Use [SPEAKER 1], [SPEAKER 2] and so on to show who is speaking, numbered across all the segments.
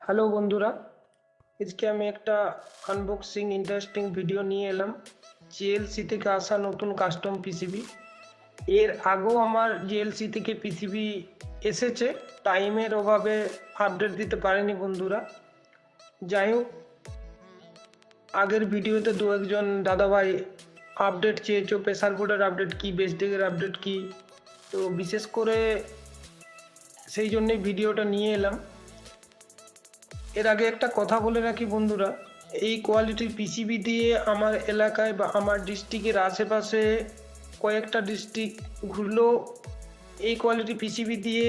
[SPEAKER 1] Hello বন্ধুরা, আজকে আমি একটা আনবক্সিং ইন্টারেস্টিং ভিডিও নিয়ে এলাম। জিএলসি থেকে আসা নতুন কাস্টম পিসিবি। এর আগেও আমার জিএলসি থেকে পিসিবি এসেছে, টাইমের অভাবে আপডেট দিতে পারেনি বন্ধুরা। যাই হোক, আগের ভিডিওতে দু একজন দাদাভাই আপডেট চেয়েছো, প্রেসার বোর্ডের আপডেট কি, বেসডেকের আপডেট কি, তো বিশেষ করে সেই জন্যই ভিডিওটা নিয়ে এলাম। এর আগে একটা কথা বলে রাখি বন্ধুরা, এই কোয়ালিটির পিসিবি দিয়ে আমার এলাকায় বা আমার ডিস্ট্রিক্টের আশেপাশে কয়েকটা ডিস্ট্রিক্ট ঘুরলেও এই কোয়ালিটি পিসিবি দিয়ে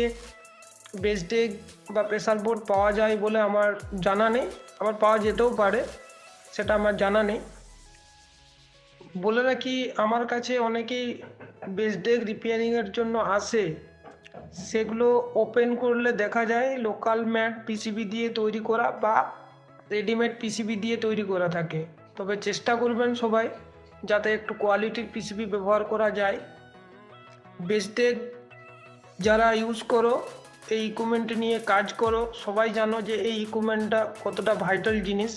[SPEAKER 1] বেসডেক বা প্রেসার বোর্ড পাওয়া যায় বলে আমার জানা নেই। আবার পাওয়া যেতেও পারে, সেটা আমার জানা নেই। বলে রাখি, আমার কাছে অনেকেই বেসডেক রিপেয়ারিংয়ের জন্য আসে, সেগুলো ওপেন করলে দেখা যায় লোকাল ম্যাট পিসিবি দিয়ে তৈরি করা বা রেডিমেড পিসিবি দিয়ে তৈরি করা থাকে। তবে চেষ্টা করবেন সবাই যাতে একটু কোয়ালিটির পিসিবি ব্যবহার করা যায়। বেসডেক যারা ইউজ করো, এই ইকুইপমেন্ট নিয়ে কাজ করো, সবাই জানো যে এই ইকুইপমেন্টটা কতটা ভাইটাল জিনিস।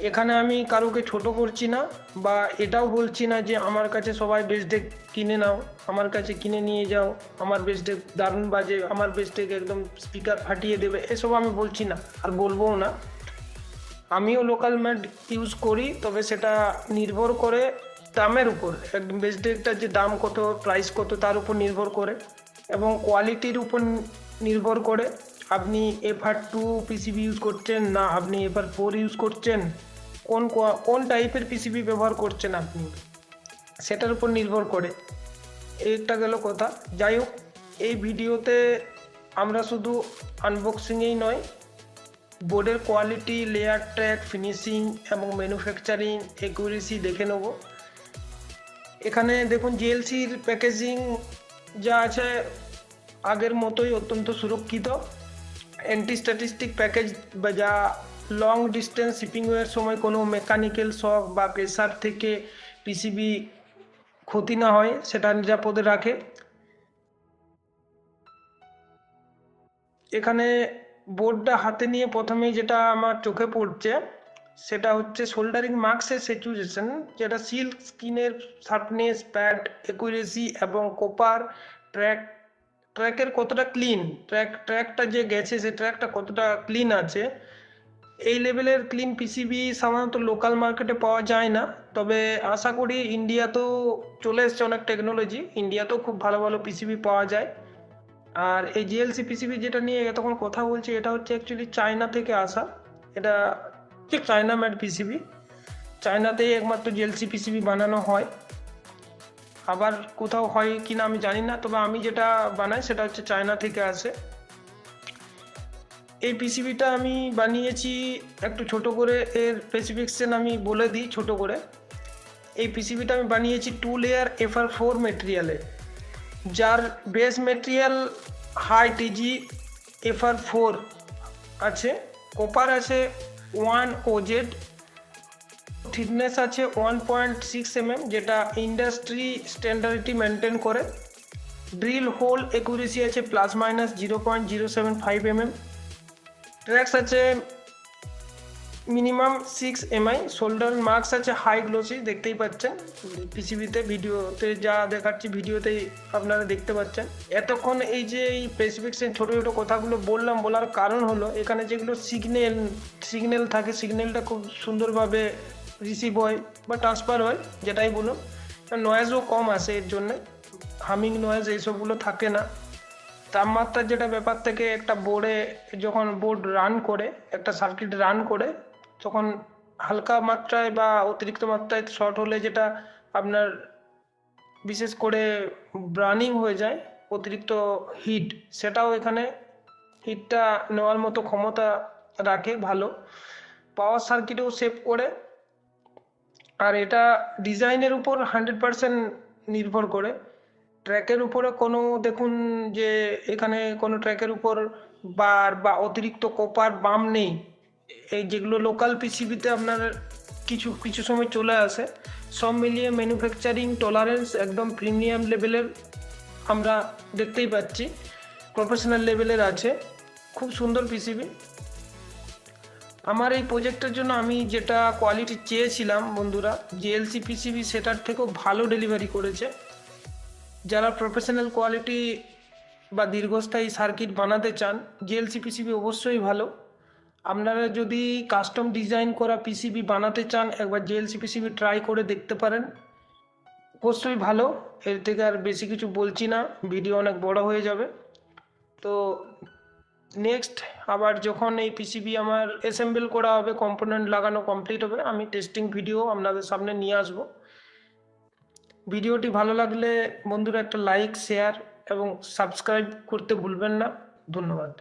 [SPEAKER 1] এখানে আমি কারোকে ছোট করছি না বা এটাও বলছি না যে আমার কাছে সবাই বেসডেক কিনে নাও, আমার কাছে কিনে নিয়ে যাও, আমার বেসডেক দারুণ বাজে, আমার বেসডেক একদম স্পিকার ফাটিয়ে দেবে, এসব আমি বলছি না আর বলবোও না। আমিও লোকাল ম্যাট ইউজ করি, তবে সেটা নির্ভর করে দামের উপর। একদম বেসডেকটার যে দাম কত, প্রাইস কত, তার উপর নির্ভর করে এবং কোয়ালিটির উপর নির্ভর করে। আপনি FR2 পিসিবি ইউজ করছেন না আপনি FR4 ইউজ করছেন, কোন টাইপের পিসিবি ব্যবহার করছেন আপনি, সেটার উপর নির্ভর করে। এইটা গেল কথা। যাই হোক, এই ভিডিওতে আমরা শুধু আনবক্সিংয়েই নয়, বোর্ডের কোয়ালিটি, লেয়ার ট্র্যাক, ফিনিশিং এবং ম্যানুফ্যাকচারিং অ্যাকুরেসি দেখে নেব। এখানে দেখুন জিএলসির প্যাকেজিং যা আছে আগের মতোই অত্যন্ত সুরক্ষিত। অ্যান্টি স্ট্যাটিস্টিক প্যাকেজ, বা যা লং ডিস্টেন্স শিপিংয়ের সময় কোনো মেকানিক্যাল শক বা প্রেসার থেকে পিসিবি ক্ষতি না হয় সেটা নিরাপদে রাখে। এখানে বোর্ডটা হাতে নিয়ে প্রথমেই যেটা আমার চোখে পড়ছে সেটা হচ্ছে সোল্ডারিং মার্কসের স্যাচুরেশন, যেটা সিল্ক স্কিনের শার্পনেস, প্যাড অ্যাকুরেসি এবং কপার ট্র্যাকের কতটা ক্লিন, ট্র্যাকটা যে গেছে সে ট্র্যাকটা কতটা ক্লিন আছে। এই লেভেলের ক্লিন পিসিবি সাধারণত লোকাল মার্কেটে পাওয়া যায় না, তবে আশা করি ইন্ডিয়াতেও চলে এসছে অনেক টেকনোলজি, ইন্ডিয়াতেও খুব ভালো ভালো পিসিবি পাওয়া যায়। আর এই জিএলসি পিসিবি যেটা নিয়ে এতক্ষণ কথা বলছি, এটা হচ্ছে অ্যাকচুয়ালি চায়না থেকে আসা। এটা ঠিক চায়না ম্যাড পিসিবি, চায়নাতেই একমাত্র জিএলসি পিসিবি বানানো হয়। আবার কোথাও হয় কি না আমি জানি না, তবে আমি যেটা বানাই সেটা হচ্ছে চায়না থেকে আসে। এই পিসিবিটা আমি বানিয়েছি একটু ছোট করে, এর স্পেসিফিকেশন আমি বলে দিই ছোট করে। এই পিসিবিটা আমি বানিয়েছি 2 লেয়ার FR4 মেটেরিয়ালে, যার বেস মেটেরিয়াল হাই টিজি FR4 আছে, কপার আছে 1OZ, থিকনেস আছে 1.6 mm, যেটা ইন্ডাস্ট্রি স্ট্যান্ডার্ডটি মেনটেন করে। ড্রিল হোল অ্যাকুরেসি আছে +-0.075 mm। ট্র্যাক্স আছে মিনিমাম 6 mi। শোল্ডার মার্কস আছে হাই গ্লোসি, দেখতেই পাচ্ছেন পিসিবিতে, ভিডিওতে যা দেখাচ্ছি ভিডিওতেই আপনারা দেখতে পাচ্ছেন। এতক্ষণ এই যে এই স্পেসিফিকেশন ছোটো ছোটো কথাগুলো বললাম, বলার কারণ হলো এখানে যেগুলো সিগন্যাল থাকে, সিগন্যালটা খুব সুন্দরভাবে রিসিভ হয় বা ট্রান্সফার হয়, যেটাই বলুন। নয়েজও কম আসে, এর জন্যে হামিং নয়েজ এইসবগুলো থাকে না। তাপমাত্রার যেটা ব্যাপার থেকে, একটা বোর্ডে যখন বোর্ড রান করে, একটা সার্কিট রান করে, তখন হালকা মাত্রায় বা অতিরিক্ত মাত্রায় শর্ট হলে যেটা আপনার বিশেষ করে ব্রার্নিং হয়ে যায়, অতিরিক্ত হিট, সেটাও এখানে হিটটা নেওয়ার মতো ক্ষমতা রাখে ভালো, পাওয়ার সার্কিটেও সেভ করে। আর এটা ডিজাইনের উপর 100% নির্ভর করে। ট্র্যাকের উপরে কোনো দেখুন যে এখানে কোনো ট্র্যাকের উপর বার বা অতিরিক্ত কপার বাম নেই, এই যেগুলো লোকাল পিসিবিতে আপনার কিছু কিছু সময় চলে আসে। সব মিলিয়ে ম্যানুফ্যাকচারিং টলারেন্স একদম প্রিমিয়াম লেভেলের আমরা দেখতেই পাচ্ছি, প্রফেশনাল লেভেলের আছে। খুব সুন্দর পিসিবি। আমার এই প্রজেক্টের জন্য আমি যেটা কোয়ালিটি চেয়েছিলাম বন্ধুরা, জিএলসি পিসিবি সেটার থেকেও ভালো ডেলিভারি করেছে। যারা প্রফেশনাল কোয়ালিটি বা দীর্ঘস্থায়ী সার্কিট বানাতে চান, জিএলসি পিসিবি অবশ্যই ভালো। আপনারা যদি কাস্টম ডিজাইন করা পিসিবি বানাতে চান, একবার জিএলসি পিসিবি ট্রাই করে দেখতে পারেন, অবশ্যই ভালো। এর থেকে আর বেশি কিছু বলছি না, ভিডিও অনেক বড় হয়ে যাবে। তো নেক্সট আবার যখন এই পিসিবি আমার অ্যাসেম্বল করা হবে, কম্পোনেন্ট লাগানো কমপ্লিট হবে, আমি টেস্টিং ভিডিও আপনাদের সামনে নিয়ে আসব। ভিডিওটি ভালো লাগলে বন্ধুরা একটা লাইক, শেয়ার এবং সাবস্ক্রাইব করতে ভুলবেন না। ধন্যবাদ।